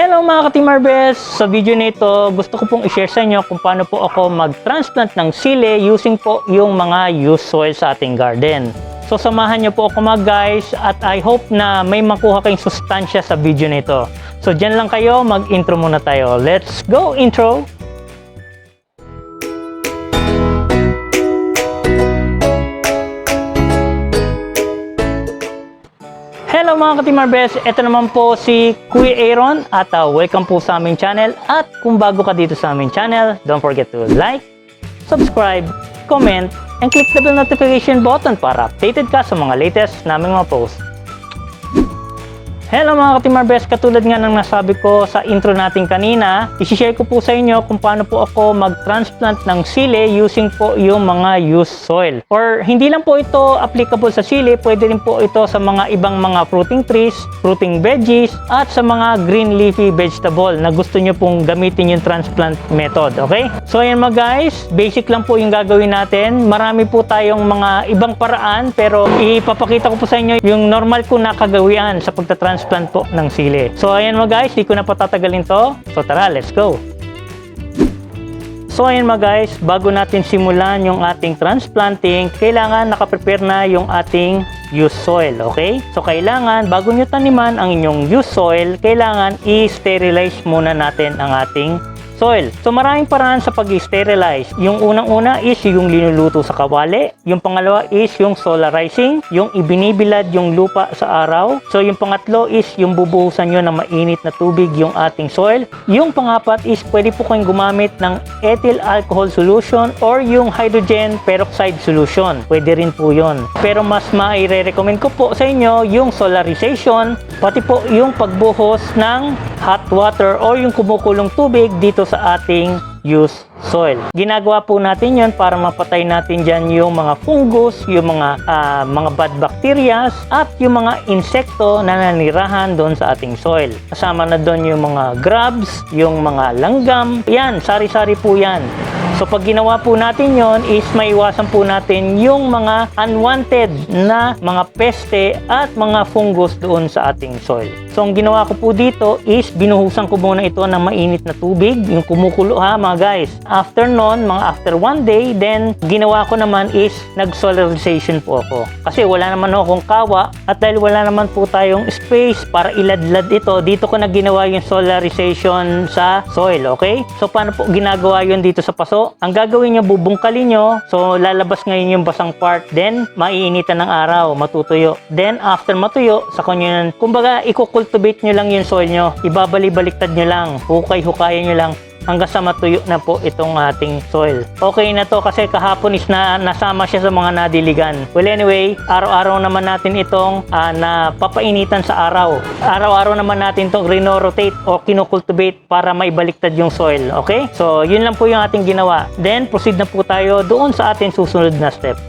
Hello mga ka-Team Sa video nito, gusto ko pong i-share sa inyo kung paano po ako mag-transplant ng sili using po yung mga used soil sa ating garden. So samahan niyo po ako guys at I hope na may makuha kayong sustansya sa video nito. So dyan lang kayo, mag-intro muna tayo. Let's go intro! Hello mga ka-Team ito naman po si Kuya Aaron at welcome po sa aming channel. At kung bago ka dito sa aming channel, don't forget to like, subscribe, comment, and click the bell notification button para updated ka sa mga latest naming mga posts. Hello mga ka-Team katulad nga ng nasabi ko sa intro natin kanina, isi-share ko po sa inyo kung paano po ako mag-transplant ng sili using po yung mga used soil. Or hindi lang po ito applicable sa sili, pwede rin po ito sa mga ibang mga fruiting trees, fruiting veggies, at sa mga green leafy vegetable na gusto nyo pong gamitin yung transplant method, okay? So ayan mga guys, basic lang po yung gagawin natin. Marami po tayong mga ibang paraan pero ipapakita ko po sa inyo yung normal ko na kagawian sa pagta-transplant po ng sili. So ayan mga guys, di ko na patatagalin to. So tara, let's go! So ayan mga guys, bago natin simulan yung ating transplanting, kailangan nakaprepare na yung ating used soil, okay? So kailangan, bago nyo taniman ang inyong used soil, kailangan i-sterilize muna natin ang ating soil. So maraming paraan sa pag-sterilize. Yung unang-una is yung linuluto sa kawali. Yung pangalawa is yung solarizing, yung ibinibilad yung lupa sa araw. So yung pangatlo is yung bubuhusan nyo ng mainit na tubig yung ating soil. Yung pangapat is pwede po kayong gumamit ng ethyl alcohol solution or yung hydrogen peroxide solution. Pwede rin po yun. Pero mas maire-recommend ko po sa inyo yung solarization, pati po yung pagbuhos ng hot water or yung kumukulong tubig dito sa ating used soil. Ginagawa po natin yon para mapatay natin dyan yung mga fungus, yung mga bad bacterias at yung mga insekto na nanirahan doon sa ating soil. Kasama na doon yung mga grubs, yung mga langgam. Yan, sari-sari po yan. So pag ginawa po natin yon is maiwasan po natin yung mga unwanted na mga peste at mga fungus doon sa ating soil. So ang ginawa ko po dito is binuhusan ko muna ito ng mainit na tubig, yung kumukulo ha mga guys. After nun, after one day, then ginawa ko naman is nag-solarization po ako. Kasi wala naman akong kawa at dahil wala naman po tayong space para iladlad ito, dito ko na ginawa yung solarization sa soil, okay? So paano po ginagawa yun dito sa paso? Ang gagawin nyo, bubungkalin nyo. So lalabas ngayon yung basang part, then maiinitan ng araw, matutuyo. Then after matuyo, sa kanyo yun, kumbaga i-cultivate nyo lang yung soil nyo. Ibabali-baliktad nyo lang, hukay-hukayan nyo lang hanggang sa matuyo na po itong ating soil. Okay na to kasi kahapon is nasama siya sa mga nadiligan. Well anyway, araw-araw naman natin itong napapainitan sa araw. Araw-araw naman natin itong rino-rotate o kinocultivate para maibaliktad yung soil. Okay? So yun lang po yung ating ginawa. Then proceed na po tayo doon sa ating susunod na step.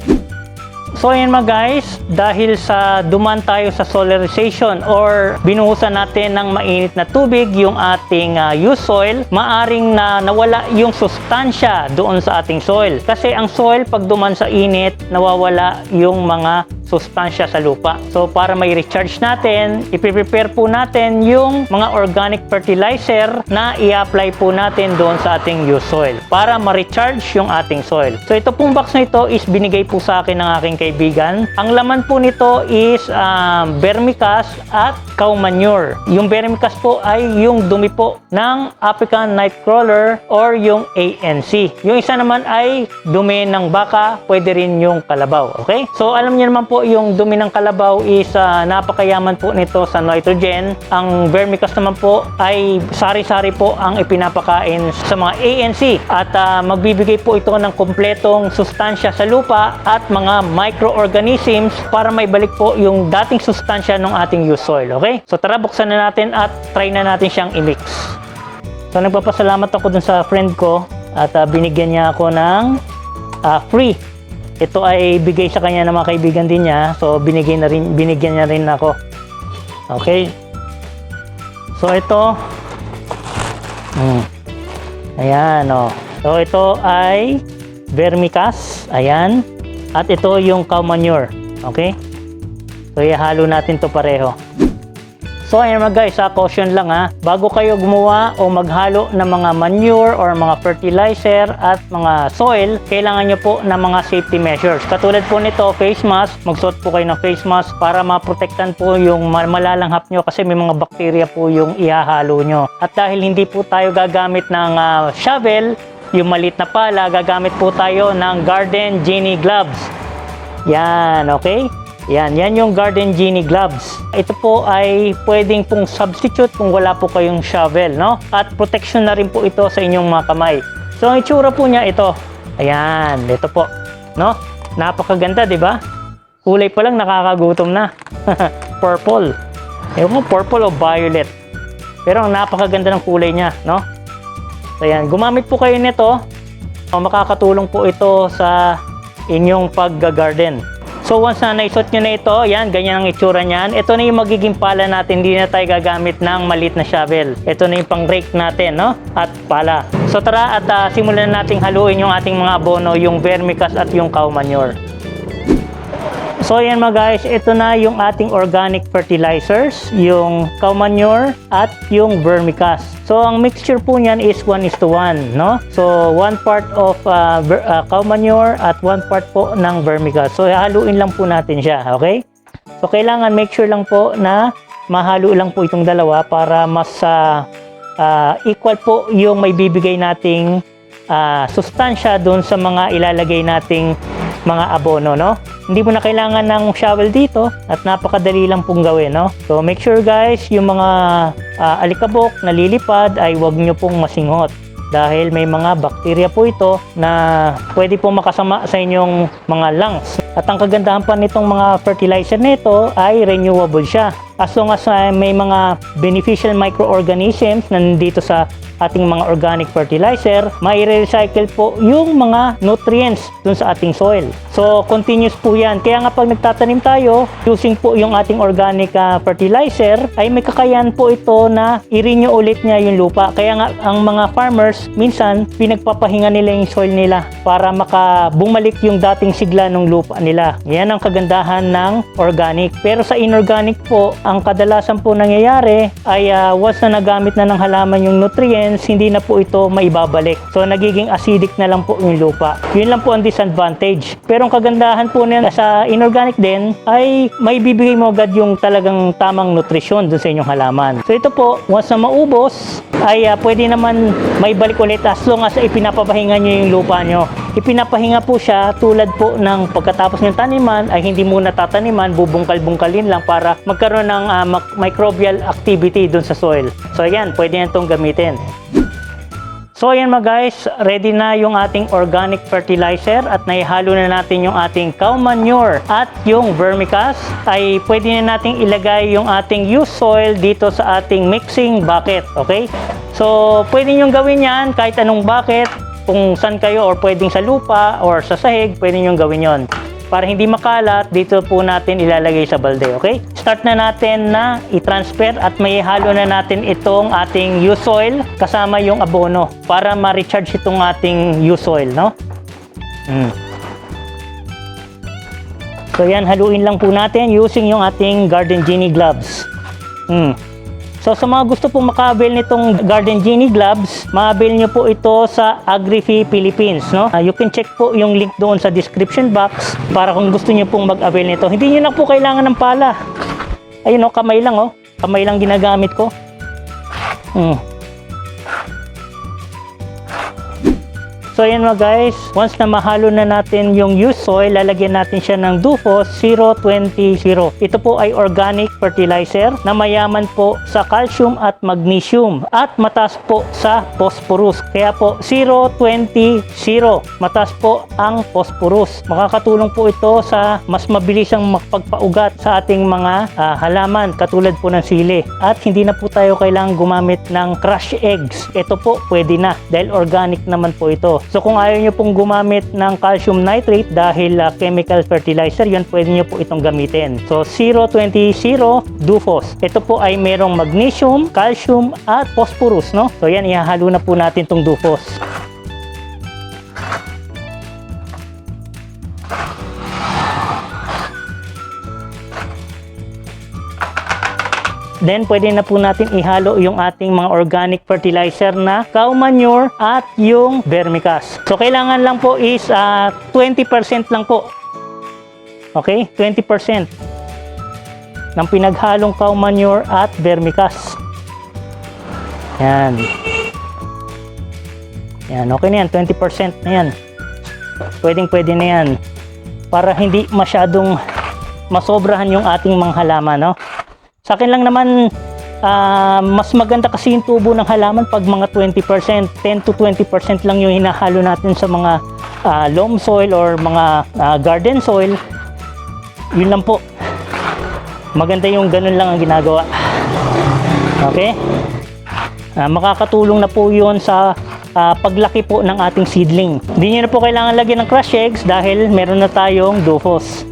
So ayan mga guys, dahil sa duman tayo sa solarization or binuhusan natin ng mainit na tubig yung ating used soil, maaring nawala yung sustansya doon sa ating soil. Kasi ang soil pag duman sa init, nawawala yung mga sustansya sa lupa. So para may recharge natin, ipiprepare po natin yung mga organic fertilizer na i-apply po natin doon sa ating used soil para ma-recharge yung ating soil. So ito pong box na ito is binigay po sa akin ng aking kaibigan. Ang laman po nito is vermicast at cow manure. Yung vermicast po ay yung dumi po ng African Nightcrawler or yung ANC. Yung isa naman ay dumi ng baka, pwede rin yung kalabaw. Okay? So alam niyo naman po yung dumi ng kalabaw is napakayaman po nito sa nitrogen. Ang vermicast naman po ay sari-sari po ang ipinapakain sa mga ANC at magbibigay po ito ng kompletong sustansya sa lupa at mga microorganisms para maibalik po yung dating sustansya ng ating used soil. Okay? So tara, buksan na natin at try na natin siyang i-mix. So nagpapasalamat ako dun sa friend ko at binigyan niya ako ng free. Ito ay bigay sa kanya ng mga kaibigan din niya. So binigyan niya rin ako. Okay. So ito. Ayan oh. So ito ay vermicast. Ayan. At ito yung cow manure. Okay. So ihalo natin to pareho. So ayan mga guys, caution lang bago kayo gumawa o maghalo ng mga manure or mga fertilizer at mga soil, kailangan nyo po ng mga safety measures. Katulad po nito, face mask, magsuot po kayo ng face mask para maprotektan po yung malalanghap nyo kasi may mga bakterya po yung ihahalo nyo. At dahil hindi po tayo gagamit ng shovel, yung maliit na pala, gagamit po tayo ng Garden Genie gloves. Yan, okay? Yan yung Garden Genie gloves. Ito po ay pwedeng pong substitute kung wala po kayong shovel, no? At protection na rin po ito sa inyong mga kamay. So ang itsura po niya ito. Ayan, ito po, no? Napakaganda, 'di ba? Kulay pa lang nakakagutom na. Purple. Ewan ko, purple o violet. Pero ang napakaganda ng kulay niya, no? So ayan, gumamit po kayo nito. Makakatulong po ito sa inyong pag-garden. So once na naisot nyo na ito, yan, ganyan ang itsura niyan. Ito na yung magiging pala natin, hindi na tayo gagamit ng maliit na shovel. Ito na yung pang rake natin, no? At pala. So tara at simulan nating haluin yung ating mga abono, yung vermicast at yung cow manure. So ayan mga guys, ito na yung ating organic fertilizers, yung cow manure at yung vermicast. So ang mixture po niyan is 1:1, no? So 1 part of cow manure at 1 part po ng vermicast. So haluin lang po natin siya, okay? So kailangan make sure lang po na mahalo lang po itong dalawa para mas equal po yung may bibigay nating sustansya doon sa mga ilalagay nating mga abono, no? Hindi mo na kailangan ng shovel dito at napakadali lang pong gawin, no? So make sure guys, yung mga alikabok na lilipad ay huwag nyo pong masinghot dahil may mga bakterya po ito na pwede pong makasama sa inyong mga lungs. At ang kagandahan pa nitong mga fertilizer nito ay renewable siya. As long as may mga beneficial microorganisms na nandito sa ating mga organic fertilizer, may recycle po yung mga nutrients dun sa ating soil. So continuous po yan. Kaya nga pag nagtatanim tayo, using po yung ating organic fertilizer, ay may kakayahan po ito na i-renew ulit niya yung lupa. Kaya nga ang mga farmers, minsan pinagpapahinga nila yung soil nila para bumalik yung dating sigla ng lupa nila. Yan ang kagandahan ng organic. Pero sa inorganic po, ang kadalasan po nangyayari ay once na nagamit na ng halaman yung nutrients, hindi na po ito maibabalik. So nagiging acidic na lang po yung lupa. Yun lang po ang disadvantage. Pero ang kagandahan po niyan sa inorganic din ay may bibigay mo agad yung talagang tamang nutrisyon dun sa inyong halaman. So ito po, once na maubos, ay pwede naman may balik ulit as long as ipinapapahinga nyo yung lupa nyo. Ipinapahinga po siya tulad po ng pagkatapos ng taniman ay hindi muna tataniman, bubungkal-bungkalin lang para magkaroon ng microbial activity dun sa soil. So ayan, pwede na itong gamitin. So ayan mga guys, ready na yung ating organic fertilizer at naihalo na natin yung ating cow manure at yung vermicast. Ay pwede na nating ilagay yung ating used soil dito sa ating mixing bucket, okay? So pwede nyo gawin yan kahit anong bucket, kung saan kayo or pwedeng sa lupa or sa sahig, pwede nyo gawin yon. Para hindi makalat, dito po natin ilalagay sa balde, okay? Start na natin na i-transfer at may halo na natin itong ating used soil kasama yung abono para ma-recharge itong ating used soil, no? So yan, haluin lang po natin using yung ating Garden Genie gloves. So sa mga gusto pong maka-avail nitong Garden Genie gloves, ma-avail nyo po ito sa AgriFi Philippines, no? You can check po yung link doon sa description box para kung gusto nyo pong mag-avail nito. Hindi nyo na po kailangan ng pala. Ayun o, kamay lang o. Kamay lang ginagamit ko. So ayan mga guys, once na mahalo na natin yung used soil, lalagyan natin siya ng Dufos 020. Ito po ay organic fertilizer na mayaman po sa calcium at magnesium at mataas po sa phosphorus. Kaya po 020, mataas po ang phosphorus. Makakatulong po ito sa mas mabilisang makapagpaugat sa ating mga halaman katulad po ng sili. At hindi na po tayo kailangang gumamit ng crushed eggs. Ito po pwede na dahil organic naman po ito. So kung ayaw nyo pong gumamit ng calcium nitrate dahil chemical fertilizer, yun pwede nyo po itong gamitin. So 020 Dufos. Ito po ay merong magnesium, calcium at phosphorus, no? So yan, ihahalo na po natin itong Dufos. Then pwede na po natin ihalo yung ating mga organic fertilizer na cow manure at yung vermicast. So kailangan lang po is 20% lang po. Okay? 20% ng pinaghalong cow manure at vermicast. Yan. Yan, okay na yan. 20% na yan. Pwedeng-pwede na yan. Para hindi masyadong masobrahan yung ating mga halaman, no? Sa akin lang naman, mas maganda kasi yung tubo ng halaman pag mga 20%, 10 to 20% lang yung hinahalo natin sa mga loam soil or mga garden soil. Yun lang po. Maganda yung ganun lang ang ginagawa. Okay? Makakatulong na po yun sa paglaki po ng ating seedling. Hindi nyo na po kailangan lagyan ng crush eggs dahil meron na tayong Dufos.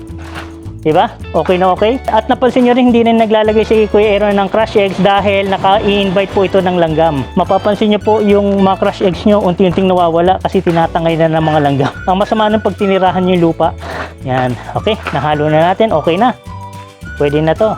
Diba? Okay na okay? At napansin nyo rin, hindi na naglalagay si Kuya Aaron ng crush eggs dahil naka-i-invite po ito ng langgam. Mapapansin nyo po yung mga crush eggs nyo unti-unting nawawala kasi tinatangay na ng mga langgam. Ang masama nun pag tinirahan nyo yung lupa. Yan. Okay, nahalo na natin. Okay na. Pwede na to.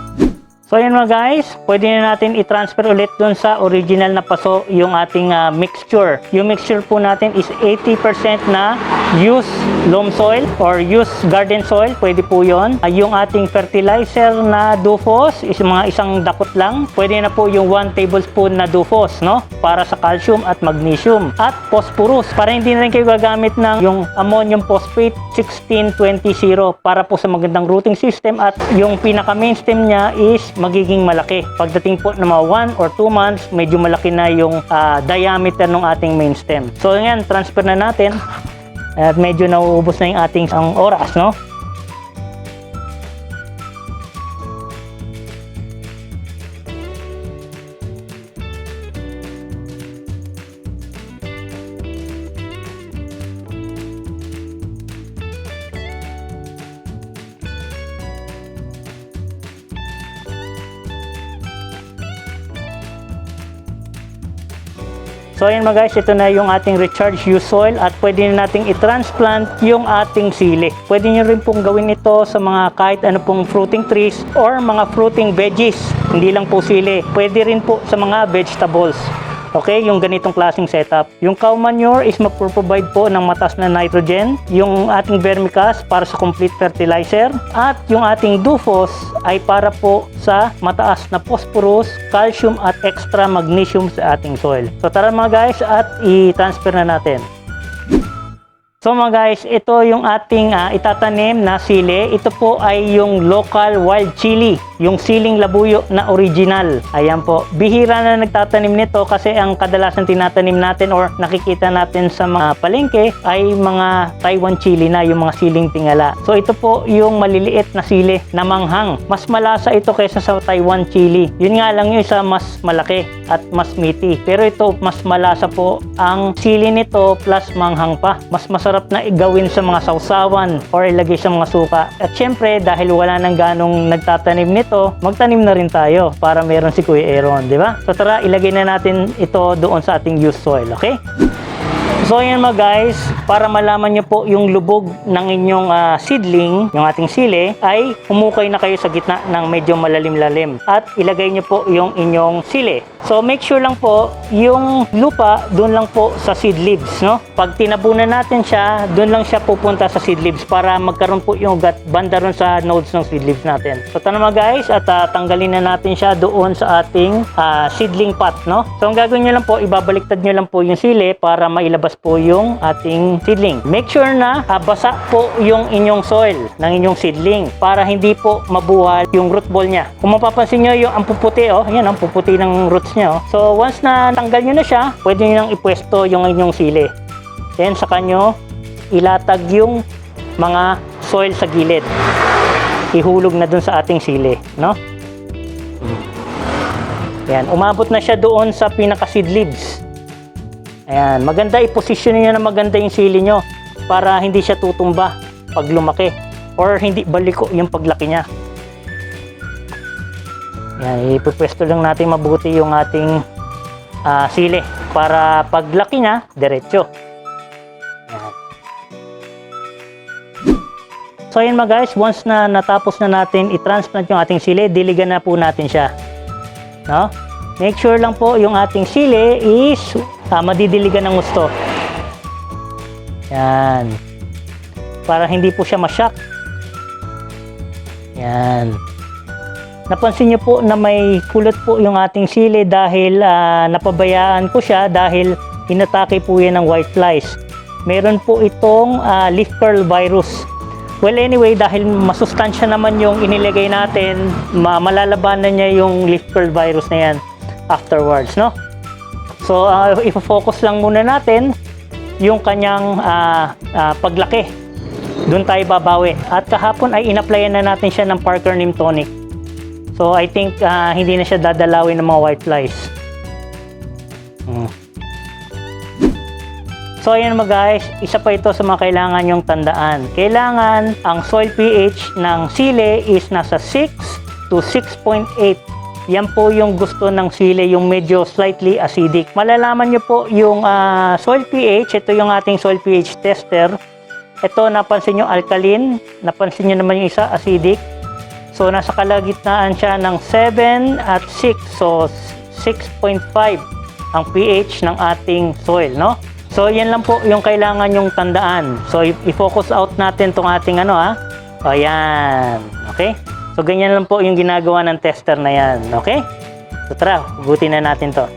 So yun mga guys, pwede na natin i-transfer ulit dun sa original na paso yung ating mixture. Yung mixture po natin is 80% na used loam soil or used garden soil. Pwede po yun. Yung ating fertilizer na Dufos is mga isang dakot lang. Pwede na po yung 1 tablespoon na Dufos, no? Para sa calcium at magnesium. At phosphorus. Para hindi na rin kayo gagamit ng yung ammonium phosphate 16-20-0 para po sa magandang rooting system. At yung pinaka mainstem niya is magiging malaki. Pagdating po ng mga 1 or 2 months, medyo malaki na yung diameter ng ating main stem. So yan, transfer na natin. At medyo nauubos na yung ating oras, no? So ayan mga guys, ito na yung ating recharge used soil at pwede na nating i-transplant yung ating sili. Pwede nyo rin pong gawin ito sa mga kahit ano pong fruiting trees or mga fruiting veggies. Hindi lang po sili. Pwede rin po sa mga vegetables. Okay, yung ganitong klaseng setup. Yung cow manure is mag-provide po ng mataas na nitrogen. Yung ating vermicast para sa complete fertilizer. At yung ating Dufos ay para po sa mataas na phosphorus, calcium at extra magnesium sa ating soil. So tara mga guys at i-transfer na natin. So mga guys, ito yung ating itatanim na sili. Ito po ay yung local wild chili, yung siling labuyo na original. Ayan po. Bihira na nagtatanim nito kasi ang kadalasan tinatanim natin or nakikita natin sa mga palengke ay mga Taiwan chili na, yung mga siling tingala. So ito po yung maliliit na sili na manghang. Mas malasa ito kaysa sa Taiwan chili. Yun nga lang yung isa mas malaki at mas meaty. Pero ito mas malasa po ang sili nito plus manghang pa. Mas masarap na igawin sa mga sausawan or ilagay sa mga suka. At syempre, dahil wala nang ganong nagtatanim nito, magtanim na rin tayo para meron si Kuya Aaron, di ba? So tara, ilagay na natin ito doon sa ating used soil, okay? So ayan mga guys, para malaman nyo po yung lubog ng inyong seedling, yung ating sili, ay humukay na kayo sa gitna ng medyo malalim-lalim at ilagay nyo po yung inyong sili. So make sure lang po, yung lupa doon lang po sa seed leaves, no? Pag tinabunan natin siya, doon lang siya pupunta sa seed leaves para magkaroon po yung banda ron sa nodes ng seed leaves natin. So tara mga guys, at tanggalin na natin siya doon sa ating seedling pot, no? So ang gagawin nyo lang po, ibabaliktad nyo lang po yung sili para mailabas po yung ating seedling. Make sure na basa po yung inyong soil ng inyong seedling para hindi po mabuhal yung root ball niya. Kung mapapansin nyo yung ang puputi, oh, yan ang puputi ng roots niya. Oh. So once na tanggal nyo na siya, pwede nyo nang ipwesto yung inyong sili. Then saka nyo ilatag yung mga soil sa gilid. Ihulog na dun sa ating sili, no? Yan, umabot na siya doon sa pinaka seed leaves. Ayan, maganda i-position niyo na maganda yung sili nyo para hindi siya tutumba pag lumaki or hindi baliko yung paglaki niya. Ayan, ipupwesto lang natin mabuti yung ating sili para paglaki niya, diretso. Ayan. So ayan mga guys, once na natapos na natin i-transplant yung ating sili, diligan na po natin siya. No? Make sure lang po yung ating sili is madidiligan ng gusto. Yan. Para hindi po siya ma-shock. Yan. Napansin niyo po na may kulot po yung ating sili dahil napabayaan ko siya dahil inatake po yan ng whiteflies. Meron po itong leaf curl virus. Well, anyway, dahil masustansya naman yung inilagay natin, malalabanan niya yung leaf curl virus na yan afterwards, no? So, i-focus lang muna natin yung kanyang paglaki. Doon tayo babawi. At kahapon ay in-applyan na natin siya ng Parker Neem Tonic. So, I think hindi na siya dadalawin ng mga whiteflies. So ayan mga guys, isa pa ito sa mga kailangan yung tandaan. Kailangan ang soil pH ng sili is nasa 6 to 6.8. Yan po yung gusto ng sili, yung medyo slightly acidic. Malalaman nyo po yung soil pH, ito yung ating soil pH tester. Ito napansin nyo alkaline, napansin nyo naman yung isa acidic. So nasa kalagitnaan siya ng 7 at 6, so 6.5 ang pH ng ating soil, no? So, yan lang po yung kailangan yung tandaan. So, i-focus out natin tong ating O, yan. Okay? So, ganyan lang po yung ginagawa ng tester na yan. Okay? So, tara, hugutin na natin to.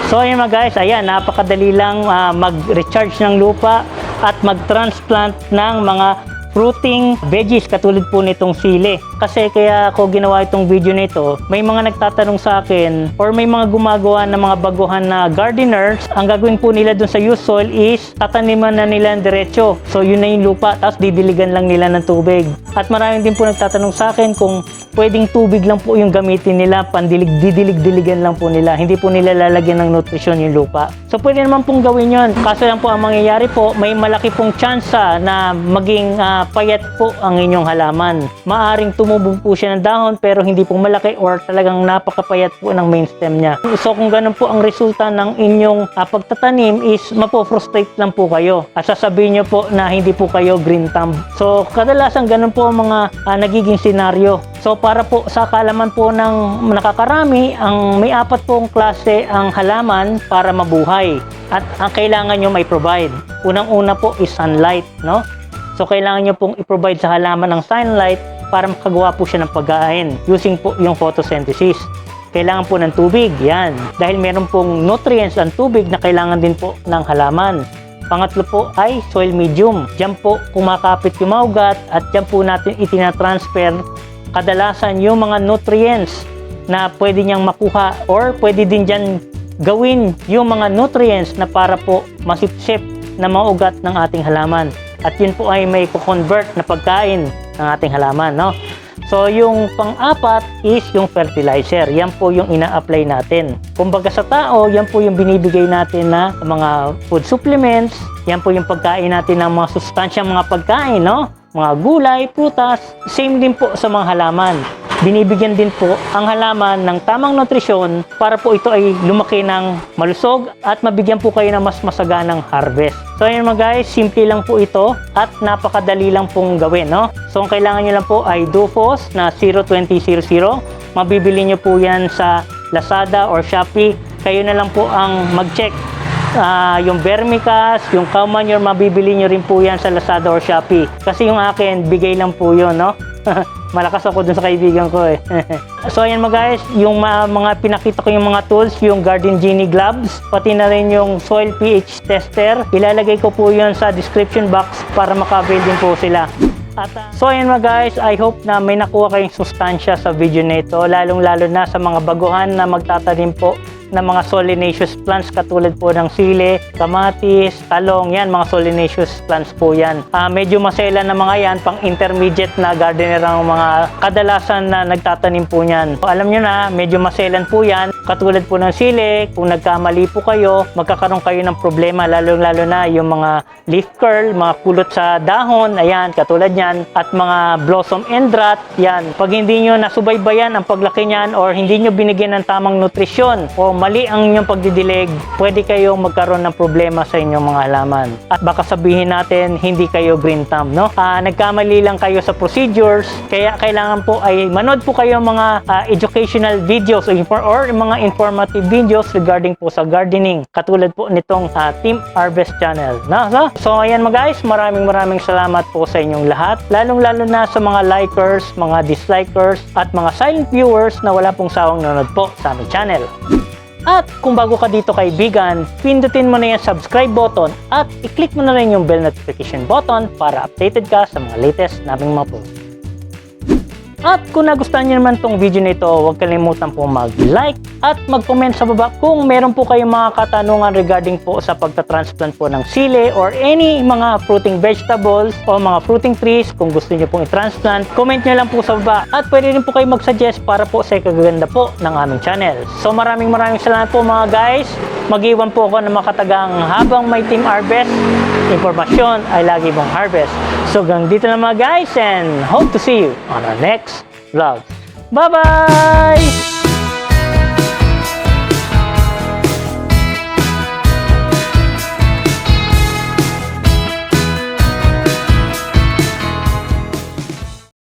So, ayan mga guys. Ayan, napakadali lang mag-recharge ng lupa at mag-transplant ng mga fruiting veggies katulad po nitong sili. Kasi kaya ako ginawa itong video nito, may mga nagtatanong sa akin or may mga gumagawa ng mga baguhan na gardeners, ang gagawin po nila dun sa used soil is tataniman na nila ng diretso. So yun na yung lupa, tapos didiligan lang nila ng tubig. At marami din po nagtatanong sa akin kung pwedeng tubig lang po yung gamitin nila, didilig-diligan lang po nila. Hindi po nila lalagyan ng nutrisyon yung lupa. So pwede naman pong gawin yun. Kaso lang po ang mangyayari po, may malaki pong tsansa na maging payat po ang inyong halaman. Maaring tumubog po siya ng dahon pero hindi po malaki or talagang napakapayat po ng main stem niya. So kung ganun po ang resulta ng inyong pagtatanim is mapo-frustrate lang po kayo. At sasabihin nyo po na hindi po kayo green thumb. So kadalasan ganun po ang mga nagiging senaryo. So para po sa kaalaman po ng nakakarami, ang may 4 pong klase ang halaman para mabuhay. At ang kailangan nyo may provide. Unang-una po is sunlight, no? So kailangan nyo pong i-provide sa halaman ng sunlight para makagawa po siya ng pagkain using po yung photosynthesis. Kailangan po ng tubig, yan. Dahil meron pong nutrients ang tubig na kailangan din po ng halaman. Pangatlo po ay soil medium. Diyan po kumakapit yung mga ugat at diyan po natin itinatransfer kadalasan yung mga nutrients na pwede niyang makuha or pwede din dyan gawin yung mga nutrients na para po masipsip na mga ugat ng ating halaman. At yun po ay may convert na pagkain ng ating halaman, no? So, yung pang-apat is yung fertilizer. Yan po yung ina-apply natin. Kumbaga sa tao, yan po yung binibigay natin na mga food supplements. Yan po yung pagkain natin ng mga sustansyang mga pagkain, no? Mga gulay, prutas. Same din po sa mga halaman. Binibigyan din po ang halaman ng tamang nutrisyon para po ito ay lumaki ng malusog at mabigyan po kayo ng mas masaganang harvest. So ayun mga guys, simple lang po ito at napakadali lang pong gawin, no? So ang kailangan nyo lang po ay Dufos na 02000. Mabibili nyo po yan sa Lazada or Shopee. Kayo na lang po ang mag-check. Yung vermicast, yung cow manure, mabibili nyo rin po yan sa Lazada or Shopee. Kasi yung akin, bigay lang po yun, no? Malakas ako dun sa kaibigan ko eh. So ayan mga guys, yung mga pinakita ko yung mga tools, yung Garden Genie gloves, pati na rin yung soil pH tester. Ilalagay ko po yun sa description box para maka-avail din po sila. At, so ayan mga guys, I hope na may nakuha kayong sustansya sa video na ito, lalong-lalo na sa mga baguhan na magtatanim po ng mga solanaceous plants katulad po ng sili, kamatis, talong, yan, mga solanaceous plants po yan. Medyo masela na mga yan, pang intermediate na gardener ang mga kadalasan na nagtatanim po yan. So, alam nyo na, medyo maselan po yan, katulad po ng sili, kung nagkamali po kayo, magkakaroon kayo ng problema, lalo-lalo na yung mga leaf curl, mga kulot sa dahon, ayan, katulad yan, at mga blossom end rot, yan. Pag hindi nyo nasubaybayan ang paglaki niyan or hindi nyo binigyan ng tamang nutrisyon o mali ang inyong pagdidilig, pwede kayong magkaroon ng problema sa inyong mga halaman. At baka sabihin natin, hindi kayo green thumb, no? Nagkamali lang kayo sa procedures, kaya kailangan po ay manood po kayo mga educational videos or mga informative videos regarding po sa gardening. Katulad po nitong Team Harvest channel. So ayan mga guys, maraming salamat po sa inyong lahat. Lalong-lalo na sa mga likers, mga dislikers, at mga silent viewers na wala pong sawang nanonood po sa aming channel. At kung bago ka dito kaibigan, pindutin mo na yung subscribe button at i-click mo na rin yung bell notification button para updated ka sa mga latest naming mga post. At kung nagustuhan nyo naman tong video na ito, huwag kalimutan po mag-like at mag-comment sa baba kung meron po kayong mga katanungan regarding po sa pagta-transplant po ng sili or any mga fruiting vegetables o mga fruiting trees. Kung gusto nyo pong i-transplant, comment nyo lang po sa baba at pwede rin po kayo mag-suggest para po sa ikagaganda po ng aming channel. So maraming salamat po mga guys. Mag-iwan po ako ng makatagang habang may Team Harvest, impormasyon ay lagi mong harvest. So hanggang dito na mga guys and hope to see you on our next vlog. Bye-bye!